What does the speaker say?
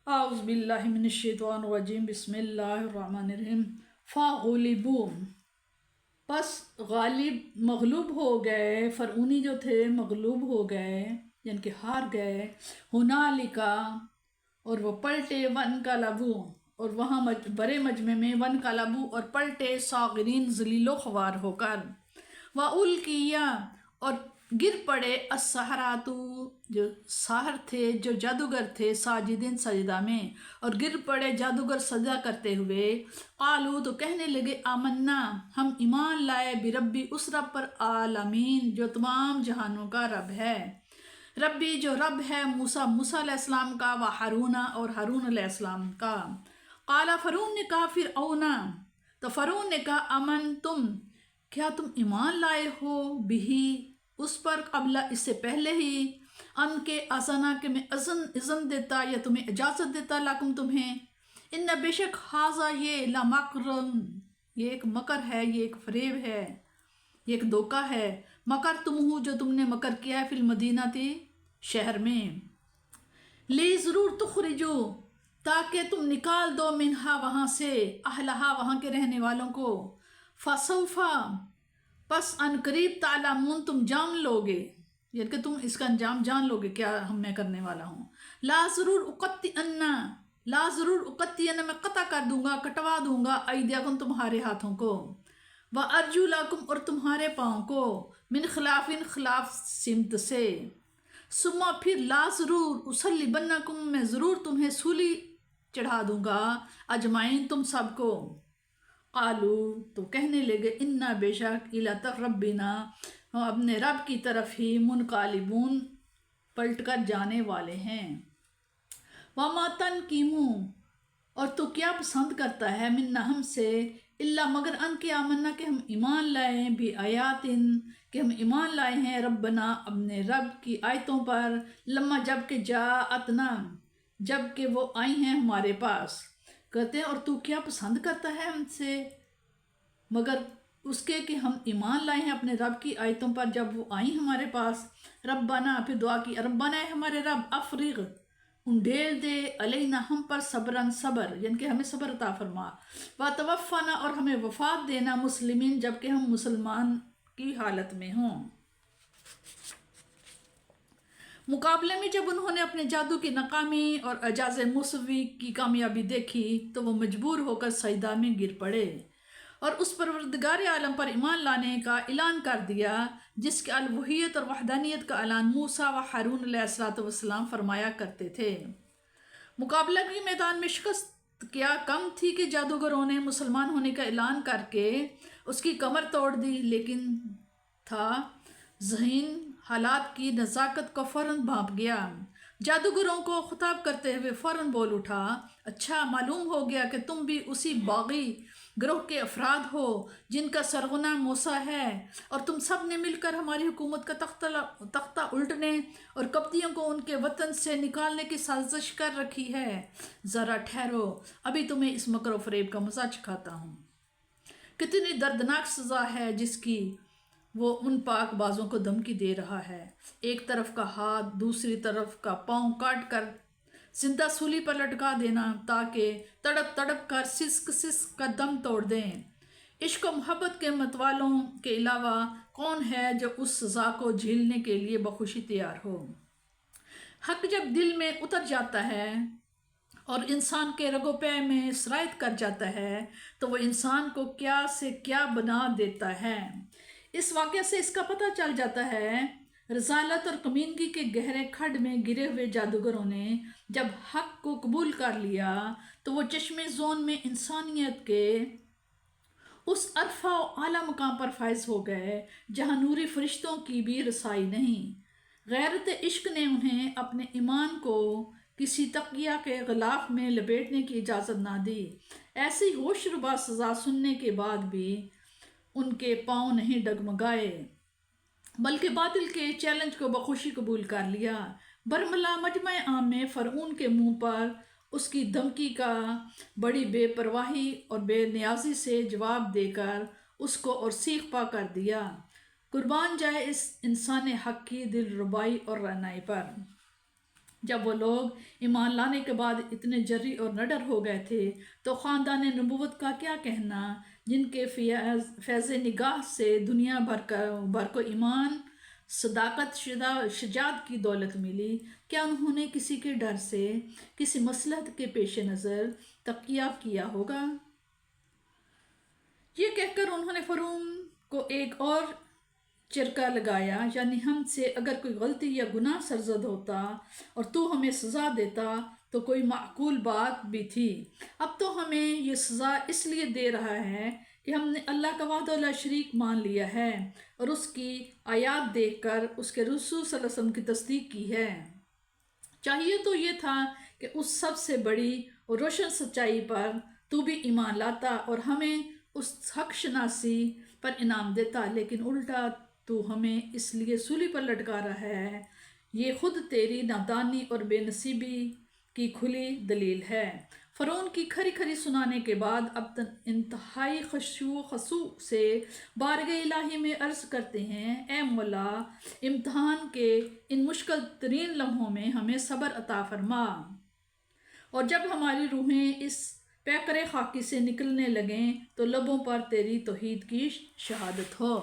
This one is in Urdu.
اعوذ باللہ من الشیطان الرجیم بسم اللہ الرحمن الرحیم فغلبوا پس غالب مغلوب ہو گئے، فرعونی جو تھے مغلوب ہو گئے یعنی کہ ہار گئے، ہنالکا اور وہ پلٹے، وانقلبوا اور وہاں بڑے مجمع میں وانقلبوا اور پلٹے، صاغرین ذلیل و خوار ہو کر، وَأُلْقِيَ اور گر پڑے السحراتو جو ساحر تھے، جو جادوگر تھے، ساجدین سجدہ میں، اور گر پڑے جادوگر سجدہ کرتے ہوئے، قالو تو کہنے لگے آمنا ہم ایمان لائے، بربی اس رب پر، عالمین جو تمام جہانوں کا رب ہے، ربی جو رب ہے موسیٰ علیہ السلام کا، و ہارون اور ہارون علیہ السلام کا۔ قال فرعون نے کہا فرعون، تو فرعون نے کہا امن تم کیا تم ایمان لائے ہو، بھی اس پر، قبل اس سے پہلے ہی، ان کے اذنا کہ میں اذن دیتا یا تمہیں اجازت دیتا، لاکم تمہیں، ان بے شک حاضہ یہ لمکرم یہ ایک مکر ہے، یہ ایک فریب ہے، یہ ایک دھوکہ ہے، مکر تم ہو جو تم نے مکر کیا ہے، فی المدینہ تی شہر میں، لی ضرور تخرجو تاکہ تم نکال دو، منہا وہاں سے، اہلہا وہاں کے رہنے والوں کو، فسوفا پس ان قریب، تعلمون تم جان لو گے، یعنی کہ تم اس کا انجام جان لو گے کیا ہم میں کرنے والا ہوں، لا ضرور اقطعن میں قطع کر دوں گا، کٹوا دوں گا، ایدیکم تمہارے ہاتھوں کو، وارجلکم اور تمہارے پاؤں کو، من خلاف خلاف سمت سے، ثم پھر لا ضرور اسلیبنکم میں ضرور تمہیں سولی چڑھا دوں گا، اجمعین تم سب کو، قالو تو کہنے لگے انا بے شک الی ربنا ہم اپنے رب کی طرف ہی، منقلبون پلٹ کر جانے والے ہیں، وما تنقموا اور تو کیا پسند کرتا ہے، منا ہم سے، الا مگر ان کے آمنا کہ ہم ایمان لائے ہیں، بھی آیاتن کہ ہم ایمان لائے ہیں، ربنا اپنے رب کی آیتوں پر، لما جب کہ جاءتنا جب کہ وہ آئی ہیں ہمارے پاس، کہتے ہیں اور تو کیا پسند کرتا ہے ہم سے مگر اس کے کہ ہم ایمان لائے ہیں اپنے رب کی آیتوں پر جب وہ آئیں ہمارے پاس، ربنا پھر دعا کی، ربنا ہے ہمارے رب، افرغ انڈیل دے، علینا ہم پر، صبرن صبر یعنی کہ ہمیں صبر عطا فرما، وتوفنا اور ہمیں وفات دینا، مسلمین جب کہ ہم مسلمان کی حالت میں ہوں۔ مقابلے میں جب انہوں نے اپنے جادو کی ناکامی اور اعجاز موسوی کی کامیابی دیکھی تو وہ مجبور ہو کر سجدہ میں گر پڑے اور اس پروردگار عالم پر ایمان لانے کا اعلان کر دیا جس کے الوہیت اور وحدانیت کا اعلان موسیٰ و ہارون علیہ السلام فرمایا کرتے تھے۔ مقابلہ کے میدان میں شکست کیا کم تھی کہ جادوگروں نے مسلمان ہونے کا اعلان کر کے اس کی کمر توڑ دی، لیکن تھا ذہین حالات کی نزاکت کو فوراً بھانپ گیا، جادوگروں کو خطاب کرتے ہوئے فوراً بول اٹھا، اچھا معلوم ہو گیا کہ تم بھی اسی باغی گروہ کے افراد ہو جن کا سرغنہ موسیٰ ہے، اور تم سب نے مل کر ہماری حکومت کا تختہ الٹنے اور قبطیوں کو ان کے وطن سے نکالنے کی سازش کر رکھی ہے، ذرا ٹھہرو ابھی تمہیں اس مکر و فریب کا مزہ چکھاتا ہوں، کتنی دردناک سزا ہے جس کی وہ ان پاک بازوں کو دھمکی دے رہا ہے، ایک طرف کا ہاتھ دوسری طرف کا پاؤں کاٹ کر زندہ سولی پر لٹکا دینا تاکہ تڑپ تڑپ کر سسک سسک کا دم توڑ دیں۔ عشق و محبت کے متوالوں کے علاوہ کون ہے جو اس سزا کو جھیلنے کے لیے بخوشی تیار ہو؟ حق جب دل میں اتر جاتا ہے اور انسان کے رگ و پے میں سرایت کر جاتا ہے تو وہ انسان کو کیا سے کیا بنا دیتا ہے۔ اس واقعے سے اس کا پتہ چل جاتا ہے رذالت اور کمینگی کے گہرے کھڈ میں گرے ہوئے جادوگروں نے جب حق کو قبول کر لیا تو وہ چشم زون میں انسانیت کے اس عرفہ و اعلیٰ مقام پر فائز ہو گئے جہاں نوری فرشتوں کی بھی رسائی نہیں۔ غیرت عشق نے انہیں اپنے ایمان کو کسی تقیہ کے غلاف میں لپیٹنے کی اجازت نہ دی، ایسی ہوش ربا سزا سننے کے بعد بھی ان کے پاؤں نہیں ڈگمگائے بلکہ باطل کے چیلنج کو بخوشی قبول کر لیا۔ برملا مجمع عام میں فرعون کے منہ پر اس کی دھمکی کا بڑی بے پرواہی اور بے نیازی سے جواب دے کر اس کو اور سیخ پا کر دیا، قربان جائے اس انسان حق کی دل ربائی اور رعنائی پر۔ جب وہ لوگ ایمان لانے کے بعد اتنے جری اور نڈر ہو گئے تھے تو خاندان نبوت کا کیا کہنا، جن کے فیض نگاہ سے دنیا بھر کو ایمان، صداقت، شجاعت کی دولت ملی، کیا انہوں نے کسی کے ڈر سے، کسی مصلحت کے پیش نظر تقیہ کیا ہوگا؟ یہ کہہ کر انہوں نے فرعون کو ایک اور چرکا لگایا، یعنی ہم سے اگر کوئی غلطی یا گناہ سرزد ہوتا اور تو ہمیں سزا دیتا تو کوئی معقول بات بھی تھی، اب تو ہمیں یہ سزا اس لیے دے رہا ہے کہ ہم نے اللہ کا وحدہ لا شریک مان لیا ہے اور اس کی آیات دیکھ کر اس کے رسول صلی اللہ علیہ وسلم کی تصدیق کی ہے۔ چاہیے تو یہ تھا کہ اس سب سے بڑی اور روشن سچائی پر تو بھی ایمان لاتا اور ہمیں اس حق شناسی پر انعام دیتا، لیکن الٹا تو ہمیں اس لیے سولی پر لٹکا رہا ہے۔ یہ خود تیری نادانی اور بے نصیبی کی کھلی دلیل ہے۔ فرعون کی کھری کھری سنانے کے بعد اب انتہائی خشوع و خضوع سے بارگاہ الہی میں عرض کرتے ہیں، اے مولا، امتحان کے ان مشکل ترین لمحوں میں ہمیں صبر عطا فرما، اور جب ہماری روحیں اس پیکر خاکی سے نکلنے لگیں تو لبوں پر تیری توحید کی شہادت ہو۔